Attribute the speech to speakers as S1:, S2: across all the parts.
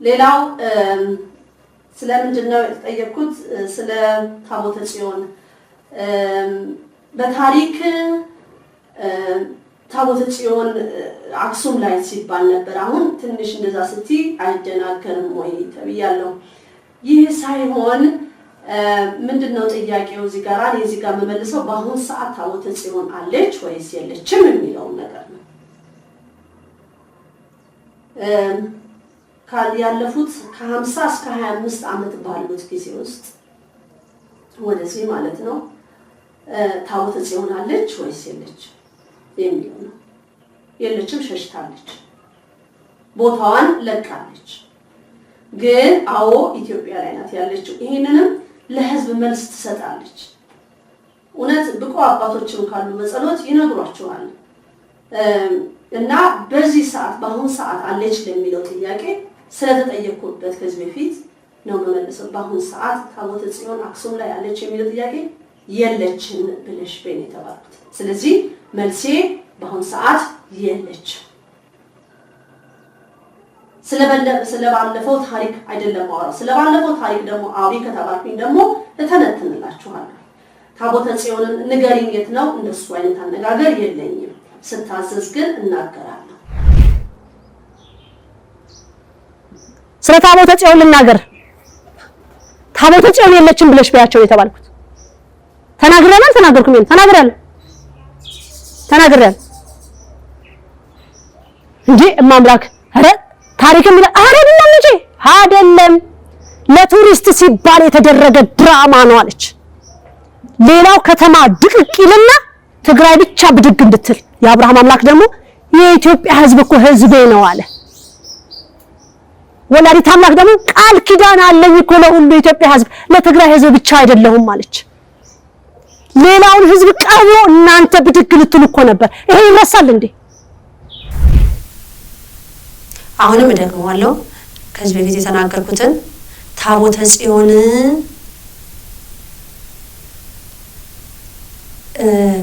S1: ሌላው ስለምንድነው የተጠየቁት ስለ ታቦተ ጽዮን በታሪክ ታቦተ ጽዮን አክሱም ላይ ሲባል ነበር አሁን ትንሽ እንደዛ ስቲ አይደናገርም ወይ ተብያለሁ ይህ ሳይሆን ምንድነው ጥያቄው እዚህ ጋር አለ እዚህ ጋር መመልሰው በአሁን ሰዓት ታቦተ ጽዮን አለች ወይስ የለችም የሚለው ነገር ነው ያለፉት ከ50 እስከ 25 አመት ባሉት ጊዜ ውስጥ ወደዚህ ማለት ነው ታቦተ ጽዮን አለች ወይስ የለች የሚለው ነው የለችም ሸሽታለች ቦታዋን ለቃለች ግን አዎ ኢትዮጵያ ላይ ናት ያለችው ይሄንንም ለህዝብ መልስ ትሰጣለች እውነት ብቁ አባቶችም ካሉ በጸሎት ይነግሯቸዋል እና በዚህ ሰዓት በአሁን ሰዓት አለች ለሚለው ጥያቄ ስለተጠየቁበት ከዚህ በፊት ነው መመለሰው በአሁን ሰዓት ታቦተ ጽዮን አክሱም ላይ አለች የሚለው ጥያቄ የለችም ብለሽ በእኔ ተባልኩት ስለዚህ መልሴ በአሁን ሰዓት የለችም ስለባለፈው ታሪክ አይደለም አወራው ስለባለፈው ታሪክ ደግሞ አውሪ ከተባልኩኝ ደግሞ እተነትንላችኋለሁ ታቦተ ጽዮንን ንገሪኝ የት ነው እንደሱ አይነት አነጋገር የለኝም ስታዘዝ ግን እናገራለሁ
S2: ስለ ታቦተ ጽዮን ልናገር ታቦተ ጽዮን የለችም ብለሽ በያቸው የተባልኩት ተናግረናል ተናገርኩም ተናግረናል እንጂ ማምላክ አረ ታሪክም አይደለም እንጂ አይደለም ለቱሪስት ሲባል የተደረገ ድራማ ነው አለች ሌላው ከተማ ድቅቅልና ትግራይ ብቻ ብድግ እንድትል የአብርሃም አምላክ ደግሞ የኢትዮጵያ ህዝብ እኮ ህዝቤ ነው አለ ወላዲተ አምላክ ደግሞ ቃል ኪዳን አለኝ እኮ ለሁሉ የኢትዮጵያ ህዝብ ለትግራይ ህዝብ ብቻ አይደለም አለች ሌላውን ህዝብ ቀርቦ እናንተ ብድግ ልትሉ እኮ ነበር ይሄ ይረሳል እንዴ
S3: አሁንም ደግሞዋለሁ ከዚህ በፊት የተናገርኩትን ታቦተ ጽዮን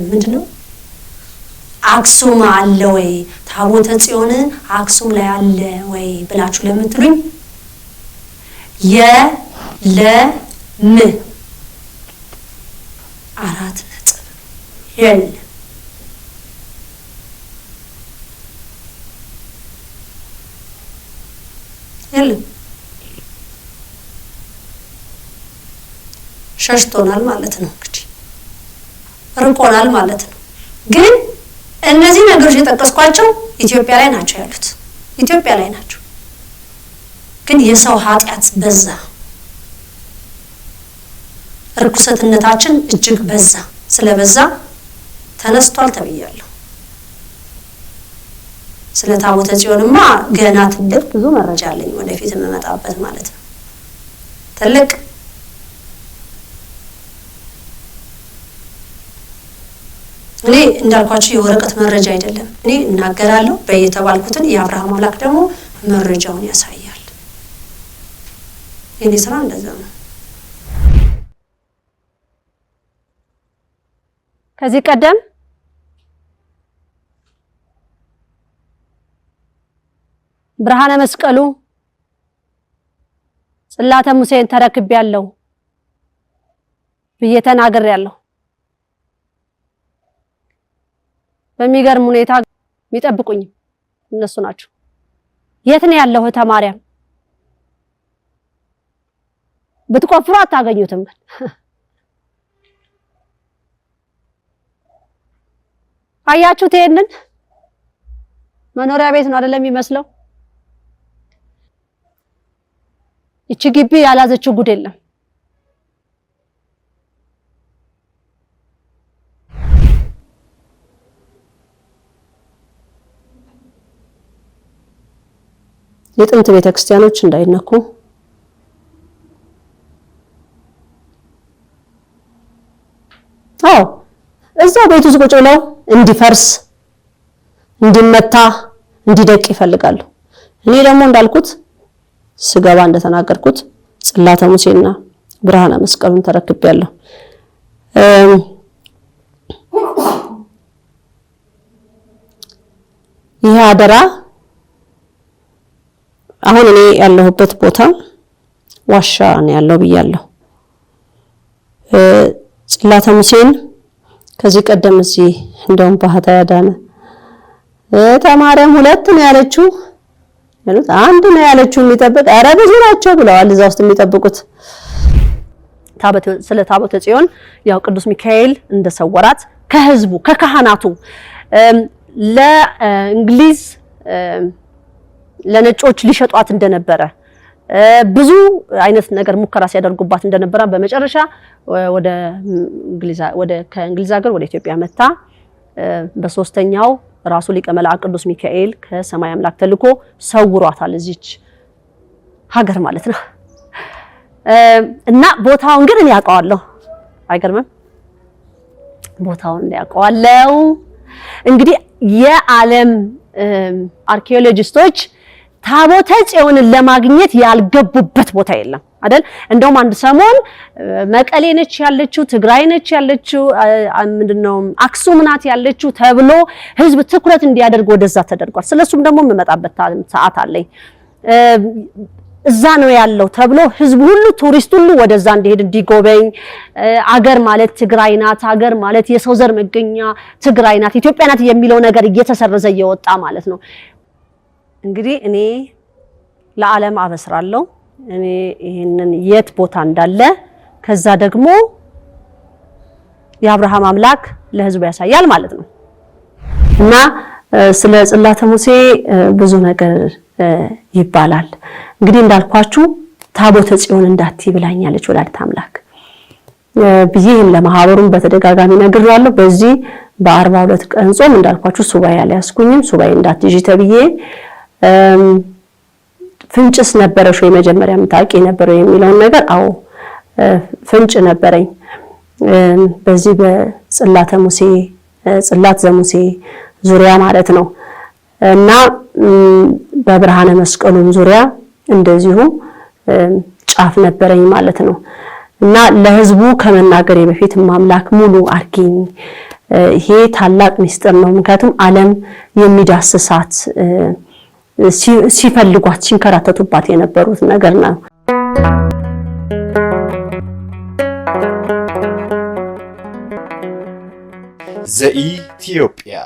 S3: ምንድነው አክሱም አለ ወይ ታቦተ ጽዮን አክሱም ላይ አለ ወይ ብላችሁ ለምትሉኝ የለም አራት ነጥብ የለም ሸሽቶናል ማለት ነው እንግዲህ ርቆናል ማለት ነው ግን እነዚህ ነገሮች የጠቀስኳቸው ኢትዮጵያ ላይ ናቸው ያሉት ኢትዮጵያ ላይ ናቸው ግን የሰው ኃጢያት በዛ ርኩሰትነታችን እጅግ በዛ ስለበዛ ተነስቷል ተብያለሁ ስለ ታቦተ ጽዮንማ ገና ትልቅ ብዙ መረጃ አለኝ ወደፊት መመጣበት ማለት ነው ትልቅ እኔ እንዳልኳችሁ የወረቀት መረጃ አይደለም እኔ እናገራለሁ በየተባልኩትን የአብርሃም አምላክ ደግሞ መረጃውን ያሳያል የኔ ስራ እንደዛ ነው
S2: ከዚህ ቀደም ብርሃነ መስቀሉ ጽላተ ሙሴን ተረክቤያለሁ ብዬ ተናግሬያለሁ በሚገርም ሁኔታ የሚጠብቁኝ እነሱ ናቸው የት ነው ያለው ተማሪያም ብትቆፍሩ አታገኙትም አያችሁት ይሄንን መኖሪያ ቤት ነው አይደለም የሚመስለው እቺ ግቢ ያላዘችው ጉድ የለም የጥንት ቤተክርስቲያኖች እንዳይነኩ እዛው ቤቱ ውስጥ ቁጭ ብለው እንዲፈርስ እንዲመታ እንዲደቅ ይፈልጋሉ እኔ ደግሞ እንዳልኩት ስገባ እንደተናገርኩት ጽላተ ሙሴና ብርሃነ መስቀሉን ተረክቤያለሁ ይሄ አደራ አሁን እኔ ያለሁበት ቦታ ዋሻ ነው ያለው ብያለሁ። ጽላተ ሙሴን ከዚህ ቀደም እዚህ እንደውም ባህታ ያዳነ ተማሪያም 2 ነው ያለችው ማለት 1 ነው ያለችው የሚጠብቅ ኧረ ብዙ ናቸው ብለዋል እዛ ውስጥ የሚጠብቁት። ስለ ታቦተ ጽዮን ያው ቅዱስ ሚካኤል እንደሰወራት ከህዝቡ ከካህናቱ ለእንግሊዝ ለነጮች ሊሸጧት እንደነበረ ብዙ አይነት ነገር ሙከራ ሲያደርጉባት እንደነበረ በመጨረሻ ከእንግሊዝ ሀገር ወደ ኢትዮጵያ መጣ። በሶስተኛው ራሱ ሊቀ መላእክት ቅዱስ ሚካኤል ከሰማይ አምላክ ተልኮ ሰውሯታል እዚች ሀገር ማለት ነው። እና ቦታውን ግን እኔ ያውቀዋለሁ። አይገርምም? ቦታውን ያውቀዋለሁ። እንግዲህ የዓለም አርኪኦሎጂስቶች ታቦተ ጽዮንን ለማግኘት ያልገቡበት ቦታ የለም አይደል? እንደውም አንድ ሰሞን መቀሌ ነች ያለችው፣ ትግራይ ነች ያለችው፣ ምንድነው አክሱም ናት ያለችው ተብሎ ህዝብ ትኩረት እንዲያደርግ ወደዛ ተደርጓል። ስለሱም ደግሞ የምመጣበት ሰዓት አለኝ። እዛ ነው ያለው ተብሎ ህዝብ ሁሉ ቱሪስት ሁሉ ወደዛ እንዲሄድ እንዲጎበኝ አገር ማለት ትግራይ ናት፣ አገር ማለት የሰው ዘር መገኛ ትግራይ ናት፣ ኢትዮጵያ ናት የሚለው ነገር እየተሰረዘ እየወጣ ማለት ነው። እንግዲህ እኔ ለዓለም አበስራለሁ እኔ ይሄንን የት ቦታ እንዳለ ከዛ ደግሞ የአብርሃም አምላክ ለህዝቡ ያሳያል ማለት ነው። እና ስለ ጽላተ ሙሴ ብዙ ነገር ይባላል። እንግዲህ እንዳልኳችሁ ታቦተ ጽዮን እንዳትይ ብላኛለች ወላዲተ አምላክ ብዬም ለማህበሩም በተደጋጋሚ ነግሬያለሁ። በዚህ በ42 ቀን ጾም እንዳልኳችሁ ሱባኤ ያልያዝኩኝም ሱባኤ እንዳትይጂ ተብዬ ፍንጭስ ነበረሽ ወይ መጀመሪያ ምታቂ ነበረው የሚለውን ነገር አዎ ፍንጭ ነበረኝ። በዚህ በጽላተ ሙሴ ጽላት ዘሙሴ ዙሪያ ማለት ነው እና በብርሃነ መስቀሉም ዙሪያ እንደዚሁ ጫፍ ነበረኝ ማለት ነው። እና ለህዝቡ ከመናገር በፊት ማምላክ ሙሉ አርጊኝ ይሄ ታላቅ ሚስጥር ነው። ምክንያቱም ዓለም የሚዳስሳት ሲፈልጓት ሲንከራተቱባት የነበሩት ነገር ነው።
S4: ዘኢትዮጵያ